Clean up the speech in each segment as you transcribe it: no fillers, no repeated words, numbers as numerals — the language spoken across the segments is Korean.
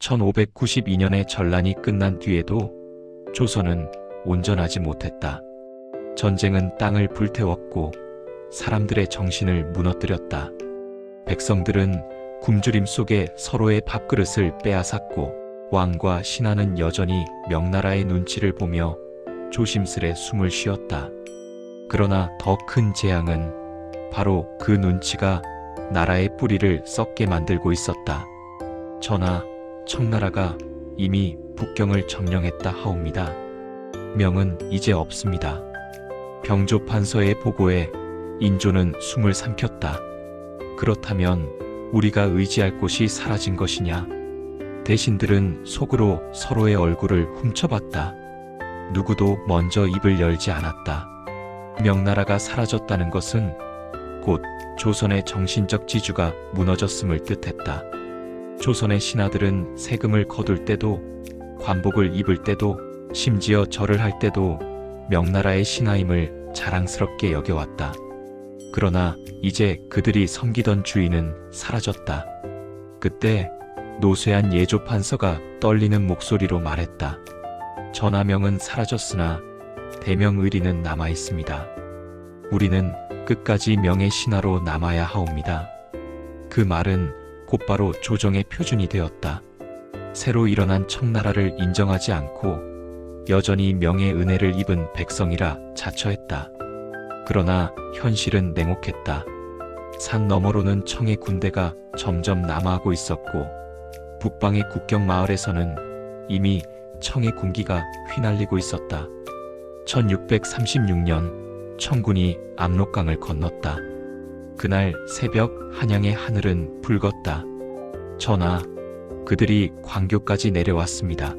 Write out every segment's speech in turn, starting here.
1592년에 전란이 끝난 뒤에도 조선은 온전하지 못했다. 전쟁은 땅을 불태웠고 사람들의 정신을 무너뜨렸다. 백성들은 굶주림 속에 서로의 밥그릇을 빼앗았고 왕과 신하는 여전히 명나라의 눈치를 보며 조심스레 숨을 쉬었다. 그러나 더 큰 재앙은 바로 그 눈치가 나라의 뿌리를 썩게 만들고 있었다. 전하, 청나라가 이미 북경을 점령했다 하옵니다. 명은 이제 없습니다. 병조 판서의 보고에 인조는 숨을 삼켰다. 그렇다면 우리가 의지할 곳이 사라진 것이냐? 대신들은 속으로 서로의 얼굴을 훔쳐봤다. 누구도 먼저 입을 열지 않았다. 명나라가 사라졌다는 것은 곧 조선의 정신적 지주가 무너졌음을 뜻했다. 조선의 신하들은 세금을 거둘 때도, 관복을 입을 때도, 심지어 절을 할 때도 명나라의 신하임을 자랑스럽게 여겨왔다. 그러나 이제 그들이 섬기던 주인은 사라졌다. 그때 노쇠한 예조 판서가 떨리는 목소리로 말했다. 전하명은 사라졌으나 대명의리는 남아있습니다. 우리는 끝까지 명의 신하로 남아야 하옵니다. 그 말은 곧바로 조정의 표준이 되었다. 새로 일어난 청나라를 인정하지 않고 여전히 명의 은혜를 입은 백성이라 자처했다. 그러나 현실은 냉혹했다. 산 너머로는 청의 군대가 점점 남하하고 있었고 북방의 국경 마을에서는 이미 청의 군기가 휘날리고 있었다. 1636년 청군이 압록강을 건넜다. 그날 새벽 한양의 하늘은 붉었다. 전하, 그들이 광교까지 내려왔습니다.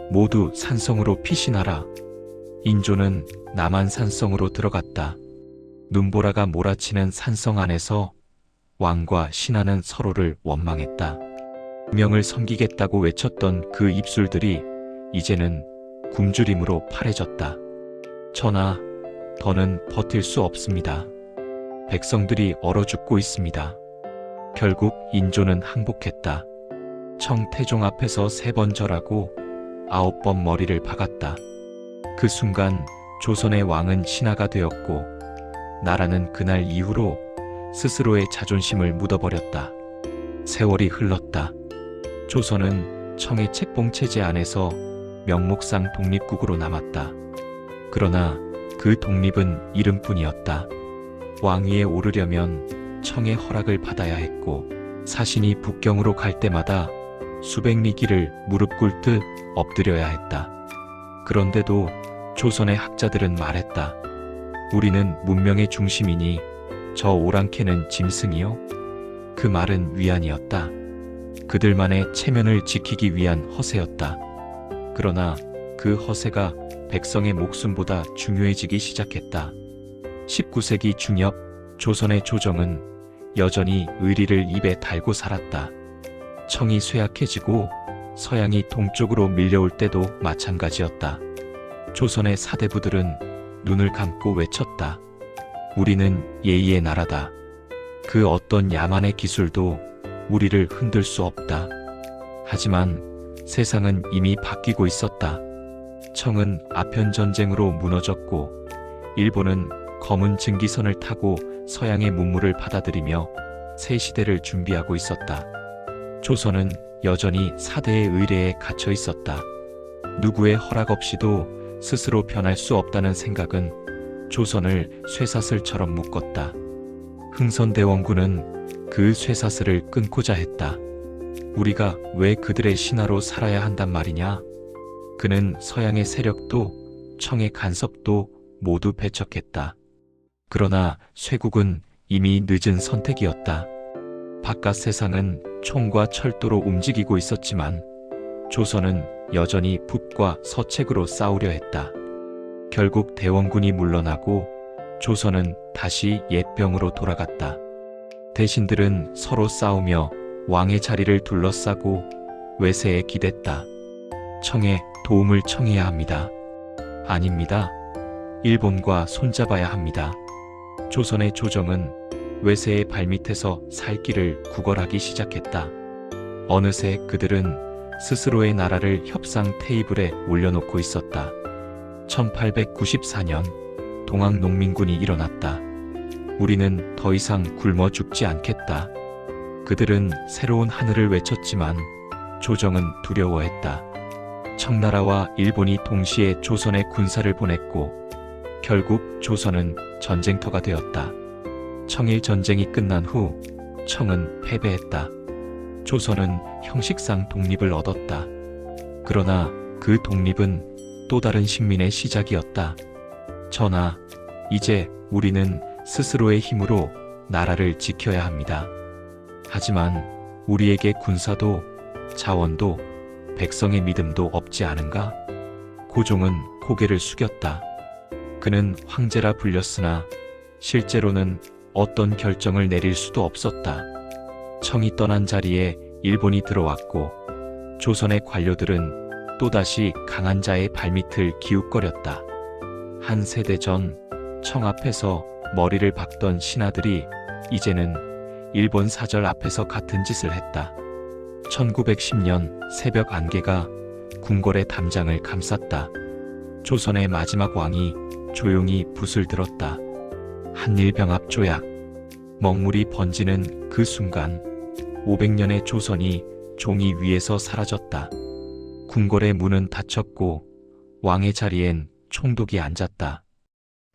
모두 산성으로 피신하라. 인조는 남한산성으로 들어갔다. 눈보라가 몰아치는 산성 안에서 왕과 신하는 서로를 원망했다. 명을 섬기겠다고 외쳤던 그 입술들이 이제는 굶주림으로 파래졌다. 전하, 더는 버틸 수 없습니다. 백성들이 얼어 죽고 있습니다. 결국 인조는 항복했다. 청태종 앞에서 3번 절하고 9번 머리를 박았다. 그 순간 조선의 왕은 신하가 되었고 나라는 그날 이후로 스스로의 자존심을 묻어버렸다. 세월이 흘렀다. 조선은 청의 책봉체제 안에서 명목상 독립국으로 남았다. 그러나 그 독립은 이름뿐이었다. 왕위에 오르려면 청의 허락을 받아야 했고 사신이 북경으로 갈 때마다 수백 리길을 무릎 꿇듯 엎드려야 했다. 그런데도 조선의 학자들은 말했다. 우리는 문명의 중심이니 저 오랑캐는 짐승이요? 그 말은 위안이었다. 그들만의 체면을 지키기 위한 허세였다. 그러나 그 허세가 백성의 목숨보다 중요해지기 시작했다. 19세기 중엽 조선의 조정은 여전히 의리를 입에 달고 살았다. 청이 쇠약해지고 서양이 동쪽으로 밀려올 때도 마찬가지였다. 조선의 사대부들은 눈을 감고 외쳤다. 우리는 예의의 나라다. 그 어떤 야만의 기술도 우리를 흔들 수 없다. 하지만 세상은 이미 바뀌고 있었다. 청은 아편전쟁으로 무너졌고 일본은 검은 증기선을 타고 서양의 문물을 받아들이며 새 시대를 준비하고 있었다. 조선은 여전히 사대의 의례에 갇혀 있었다. 누구의 허락 없이도 스스로 변할 수 없다는 생각은 조선을 쇠사슬처럼 묶었다. 흥선대원군은 그 쇠사슬을 끊고자 했다. 우리가 왜 그들의 신하로 살아야 한단 말이냐? 그는 서양의 세력도 청의 간섭도 모두 배척했다. 그러나 쇠국은 이미 늦은 선택이었다. 바깥 세상은 총과 철도로 움직이고 있었지만 조선은 여전히 북과 서책으로 싸우려 했다. 결국 대원군이 물러나고 조선은 다시 옛병으로 돌아갔다. 대신들은 서로 싸우며 왕의 자리를 둘러싸고 외세에 기댔다. 청에 도움을 청해야 합니다. 아닙니다. 일본과 손잡아야 합니다. 조선의 조정은 외세의 발밑에서 살 길을 구걸하기 시작했다. 어느새 그들은 스스로의 나라를 협상 테이블에 올려놓고 있었다. 1894년 동학 농민군이 일어났다. 우리는 더 이상 굶어 죽지 않겠다. 그들은 새로운 하늘을 외쳤지만 조정은 두려워했다. 청나라와 일본이 동시에 조선에 군사를 보냈고 결국 조선은 전쟁터가 되었다. 청일 전쟁이 끝난 후 청은 패배했다. 조선은 형식상 독립을 얻었다. 그러나 그 독립은 또 다른 식민의 시작이었다. 전하, 이제 우리는 스스로의 힘으로 나라를 지켜야 합니다. 하지만 우리에게 군사도 자원도 백성의 믿음도 없지 않은가? 고종은 고개를 숙였다. 그는 황제라 불렸으나 실제로는 어떤 결정을 내릴 수도 없었다. 청이 떠난 자리에 일본이 들어왔고 조선의 관료들은 또다시 강한 자의 발밑을 기웃거렸다. 한 세대 전 청 앞에서 머리를 박던 신하들이 이제는 일본 사절 앞에서 같은 짓을 했다. 1910년 새벽 안개가 궁궐의 담장을 감쌌다. 조선의 마지막 왕이 조용히 붓을 들었다. 한일병합 조약. 먹물이 번지는 그 순간 500년의 조선이 종이 위에서 사라졌다. 궁궐의 문은 닫혔고 왕의 자리엔 총독이 앉았다.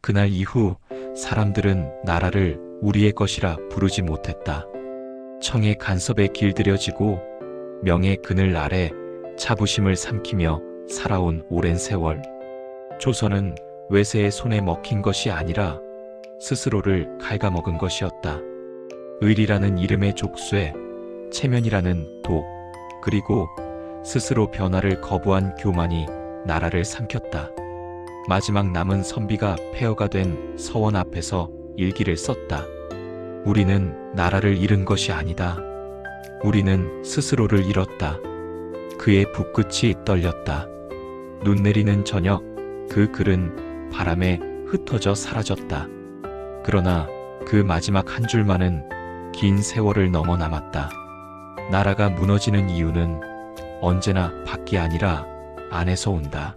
그날 이후 사람들은 나라를 우리의 것이라 부르지 못했다. 청의 간섭에 길들여지고 명의 그늘 아래 자부심을 삼키며 살아온 오랜 세월. 조선은 외세의 손에 먹힌 것이 아니라 스스로를 갉아먹은 것이었다. 의리라는 이름의 족쇄, 체면이라는 독, 그리고 스스로 변화를 거부한 교만이 나라를 삼켰다. 마지막 남은 선비가 폐허가 된 서원 앞에서 일기를 썼다. 우리는 나라를 잃은 것이 아니다. 우리는 스스로를 잃었다. 그의 붓끝이 떨렸다. 눈 내리는 저녁, 그 글은 바람에 흩어져 사라졌다. 그러나 그 마지막 한 줄만은 긴 세월을 넘어 남았다. 나라가 무너지는 이유는 언제나 밖이 아니라 안에서 온다.